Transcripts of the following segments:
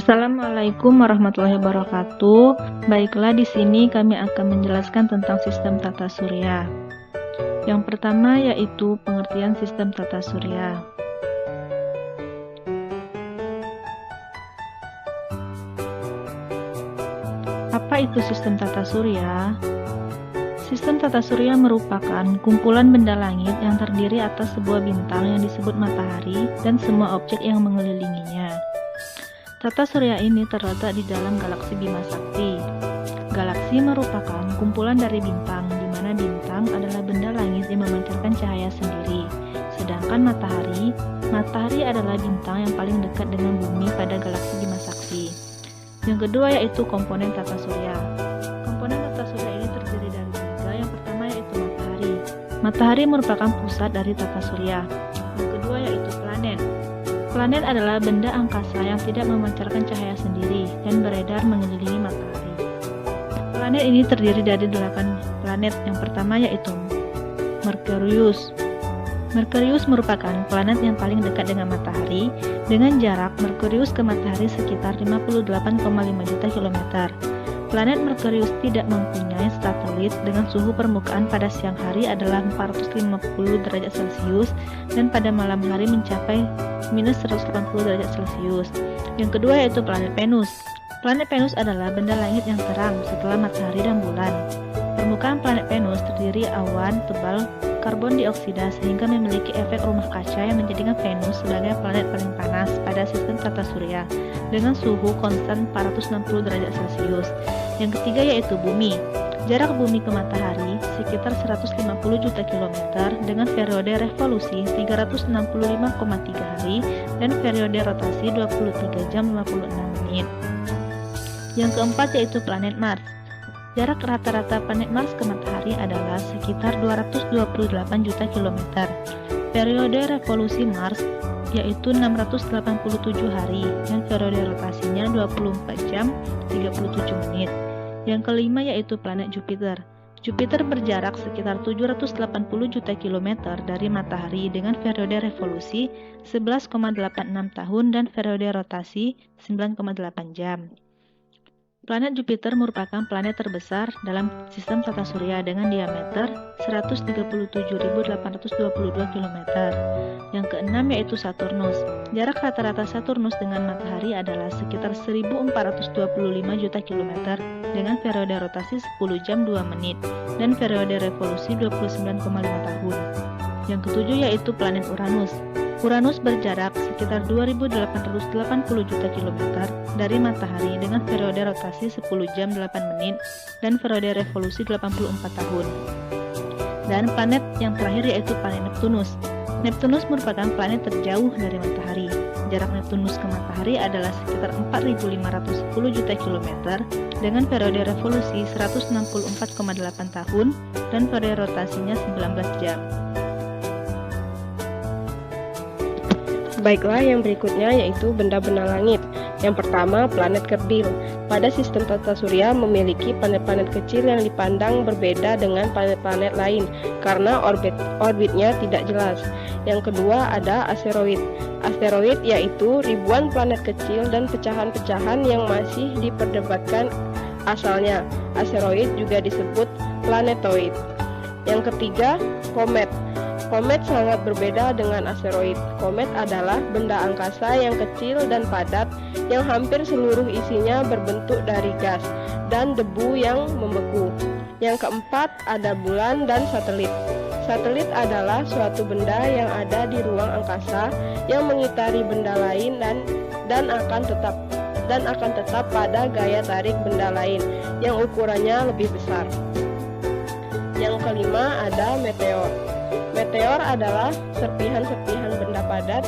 Assalamualaikum warahmatullahi wabarakatuh. Baiklah, di sini kami akan menjelaskan tentang sistem tata surya. Yang pertama yaitu pengertian sistem tata surya. Apa itu sistem tata surya? Sistem tata surya merupakan kumpulan benda langit yang terdiri atas sebuah bintang yang disebut matahari dan semua objek yang mengelilinginya. Tata surya ini terletak di dalam galaksi Bima Sakti. Galaksi merupakan kumpulan dari bintang, di mana bintang adalah benda langit yang memancarkan cahaya sendiri. Sedangkan matahari adalah bintang yang paling dekat dengan bumi pada galaksi Bima Sakti. Yang kedua yaitu komponen tata surya. Komponen tata surya ini terdiri dari tiga. Yang pertama yaitu matahari. Matahari merupakan pusat dari tata surya. Yang kedua yaitu planet. Planet adalah benda angkasa yang tidak memancarkan cahaya sendiri dan beredar mengelilingi matahari. Planet ini terdiri dari 8 planet. Yang pertama yaitu Merkurius. Merkurius merupakan planet yang paling dekat dengan matahari. Dengan jarak Merkurius ke matahari sekitar 58,5 juta kilometer. Planet Merkurius tidak mempunyai satelit dengan suhu permukaan pada siang hari adalah 450 derajat Celcius dan pada malam hari mencapai minus 180 derajat Celcius. Yang kedua yaitu planet Venus. Planet Venus adalah benda langit yang terang setelah matahari dan bulan. Permukaan planet Venus terdiri awan tebal karbon dioksida sehingga memiliki efek rumah kaca yang menjadikan Venus sebagai planet paling panas pada sistem tata surya dengan suhu konstan 460 derajat Celcius. Yang ketiga yaitu bumi. Jarak bumi ke matahari sekitar 150 juta kilometer dengan periode revolusi 365,3 hari dan periode rotasi 23 jam 56 menit. Yang keempat yaitu planet Mars. Jarak rata-rata planet Mars ke matahari adalah sekitar 228 juta kilometer. Periode revolusi Mars yaitu 687 hari dan periode rotasinya 24 jam 37 menit. Yang kelima yaitu planet Jupiter. Jupiter berjarak sekitar 780 juta kilometer dari matahari dengan periode revolusi 11,86 tahun dan periode rotasi 9,8 jam. Planet Jupiter merupakan planet terbesar dalam sistem tata surya dengan diameter 137.822 km. Yang keenam yaitu Saturnus. Jarak rata-rata Saturnus dengan matahari adalah sekitar 1.425 juta kilometer dengan periode rotasi 10 jam 2 menit dan periode revolusi 29,5 tahun. Yang ketujuh yaitu planet Uranus. Uranus berjarak sekitar 2.880 juta kilometer dari matahari dengan periode rotasi 10 jam 8 menit dan periode revolusi 84 tahun. Dan planet yang terakhir yaitu planet Neptunus. Neptunus merupakan planet terjauh dari matahari. Jarak Neptunus ke matahari adalah sekitar 4.510 juta kilometer dengan periode revolusi 164,8 tahun dan periode rotasinya 19 jam. Baiklah, yang berikutnya yaitu benda-benda langit. Yang pertama, planet kerdil. Pada sistem tata surya memiliki planet-planet kecil yang dipandang berbeda dengan planet-planet lain karena orbitnya tidak jelas. Yang kedua ada asteroid. Asteroid yaitu ribuan planet kecil dan pecahan-pecahan yang masih diperdebatkan asalnya. Asteroid juga disebut planetoid. Yang ketiga, komet. Komet sangat berbeda dengan asteroid. Komet adalah benda angkasa yang kecil dan padat yang hampir seluruh isinya berbentuk dari gas dan debu yang membeku. Yang keempat ada bulan dan satelit. Satelit adalah suatu benda yang ada di ruang angkasa yang mengitari benda lain dan akan tetap pada gaya tarik benda lain yang ukurannya lebih besar. Yang kelima ada meteor. Meteor adalah serpihan-serpihan benda padat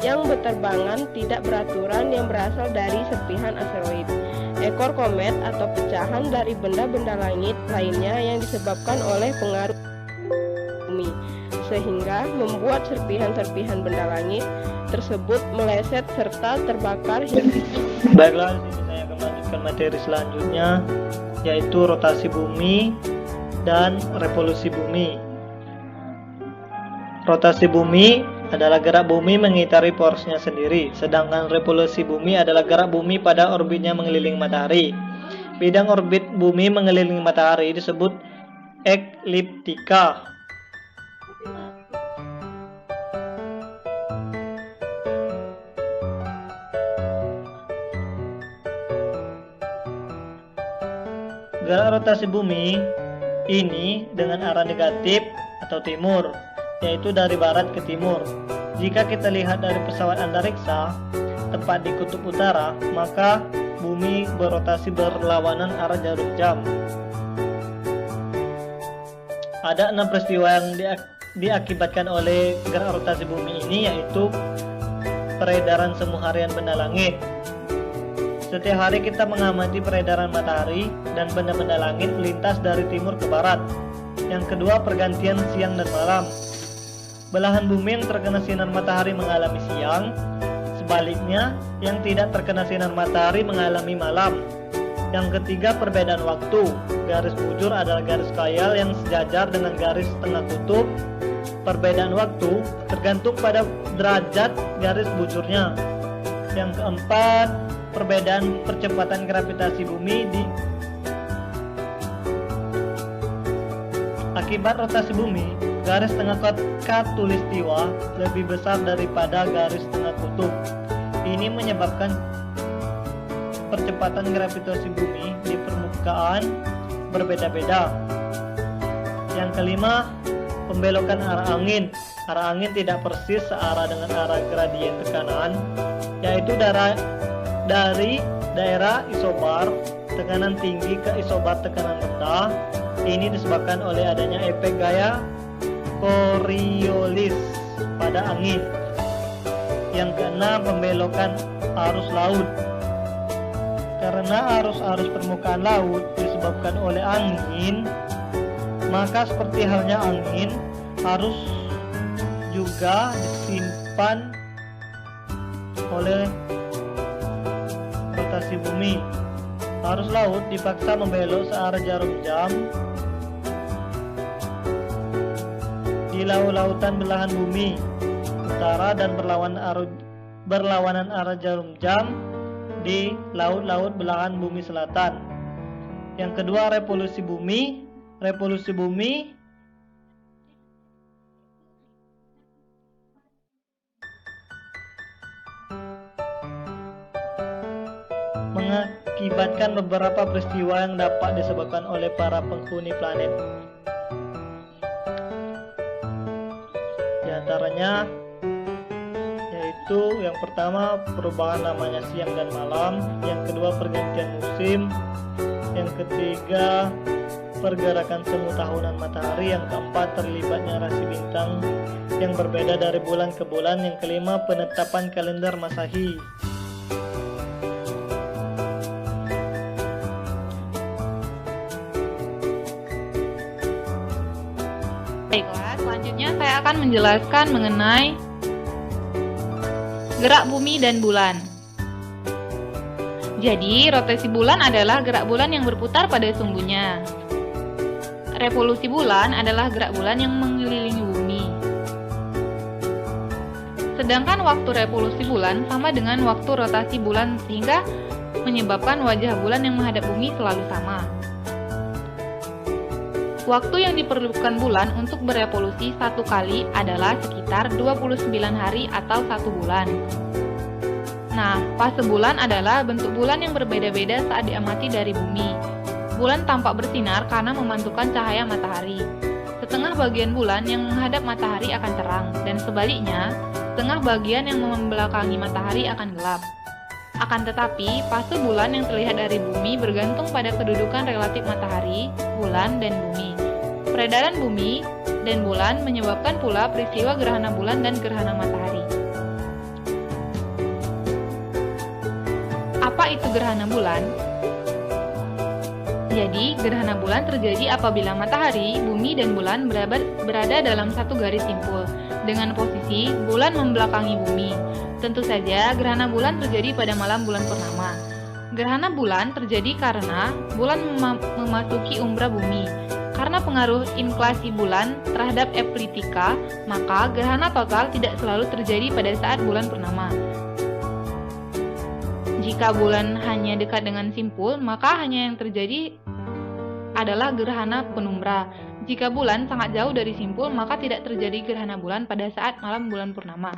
yang berterbangan tidak beraturan yang berasal dari serpihan asteroid. Ekor komet atau pecahan dari benda-benda langit lainnya yang disebabkan oleh pengaruh bumi, sehingga membuat serpihan-serpihan benda langit tersebut meleset serta terbakar. Baiklah, di sini saya akan melanjutkan materi selanjutnya yaitu rotasi bumi dan revolusi bumi. Rotasi bumi adalah gerak bumi mengitari porosnya sendiri, sedangkan revolusi bumi adalah gerak bumi pada orbitnya mengelilingi matahari. Bidang orbit bumi mengelilingi matahari disebut ekliptika. Gerak rotasi bumi ini dengan arah negatif atau timur, yaitu dari barat ke timur. Jika kita lihat dari pesawat antariksa tepat di kutub utara, maka bumi berotasi berlawanan arah jarum jam. Ada 6 peristiwa yang diakibatkan oleh gerak rotasi bumi ini, yaitu peredaran semu harian benda langit. Setiap hari kita mengamati peredaran matahari dan benda-benda langit melintas dari timur ke barat. Yang kedua, pergantian siang dan malam. Belahan bumi yang terkena sinar matahari mengalami siang, sebaliknya yang tidak terkena sinar matahari mengalami malam. Yang ketiga, perbedaan waktu. Garis bujur adalah garis khayal yang sejajar dengan garis tengah kutub. Perbedaan waktu tergantung pada derajat garis bujurnya. Yang keempat, perbedaan percepatan gravitasi bumi akibat rotasi bumi, garis tengah khatulistiwa lebih besar daripada garis tengah kutub. Ini menyebabkan percepatan gravitasi bumi di permukaan berbeda-beda. Yang kelima, pembelokan arah angin. Arah angin tidak persis searah dengan arah gradien tekanan, yaitu dari daerah isobar tekanan tinggi ke isobar tekanan rendah. Ini disebabkan oleh adanya efek gaya Coriolis pada angin. Yang keenam, pembelokan arus laut. Karena arus-arus permukaan laut disebabkan oleh angin, maka seperti halnya angin, arus juga disimpan oleh rotasi bumi. Arus laut dipaksa membelok searah jarum jam di laut-lautan belahan bumi utara dan berlawanan arah jarum jam di laut-laut belahan bumi selatan. Yang kedua, revolusi bumi. Revolusi bumi mengakibatkan beberapa peristiwa yang dapat disebabkan oleh para penghuni planet. Di antaranya yaitu yang pertama, perubahan namanya siang dan malam. Yang kedua, pergantian musim. Yang ketiga, pergerakan semu tahunan matahari. Yang keempat, terlibatnya rasi bintang yang berbeda dari bulan ke bulan. Yang kelima, penetapan kalender Masehi. Baiklah, selanjutnya saya akan menjelaskan mengenai gerak bumi dan bulan. Jadi, rotasi bulan adalah gerak bulan yang berputar pada sumbunya. Revolusi bulan adalah gerak bulan yang mengelilingi bumi. Sedangkan waktu revolusi bulan sama dengan waktu rotasi bulan, sehingga menyebabkan wajah bulan yang menghadap bumi selalu sama. Waktu yang diperlukan bulan untuk berevolusi satu kali adalah sekitar 29 hari atau 1 bulan. Nah, fase bulan adalah bentuk bulan yang berbeda-beda saat diamati dari bumi. Bulan tampak bersinar karena memantulkan cahaya matahari. Setengah bagian bulan yang menghadap matahari akan terang, dan sebaliknya, setengah bagian yang membelakangi matahari akan gelap. Akan tetapi, fase bulan yang terlihat dari bumi bergantung pada kedudukan relatif matahari, bulan, dan bumi. Peredaran bumi dan bulan menyebabkan pula peristiwa gerhana bulan dan gerhana matahari. Apa itu gerhana bulan? Jadi, gerhana bulan terjadi apabila matahari, bumi, dan bulan berada dalam satu garis simpul, dengan posisi bulan membelakangi bumi. Tentu saja, gerhana bulan terjadi pada malam bulan purnama. Gerhana bulan terjadi karena bulan memasuki umbra bumi. Karena pengaruh inflasi bulan terhadap ekliptika, maka gerhana total tidak selalu terjadi pada saat bulan purnama. Jika bulan hanya dekat dengan simpul, maka hanya yang terjadi adalah gerhana penumbra. Jika bulan sangat jauh dari simpul, maka tidak terjadi gerhana bulan pada saat malam bulan purnama.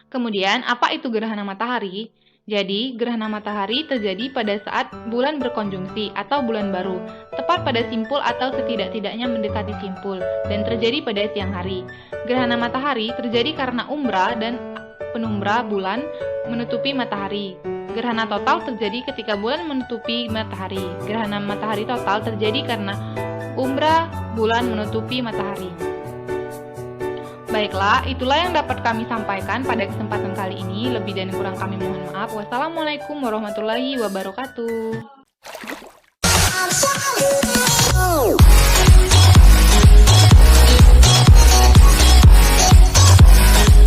Kemudian, apa itu gerhana matahari? Jadi, gerhana matahari terjadi pada saat bulan berkonjungsi atau bulan baru, tepat pada simpul atau setidak-tidaknya mendekati simpul, dan terjadi pada siang hari. Gerhana matahari terjadi karena umbra dan penumbra bulan menutupi matahari. Gerhana total terjadi ketika bulan menutupi matahari. Gerhana matahari total terjadi karena umbra bulan menutupi matahari. Baiklah, itulah yang dapat kami sampaikan pada kesempatan kali ini. Lebih dan kurang kami mohon maaf. Wassalamualaikum warahmatullahi wabarakatuh.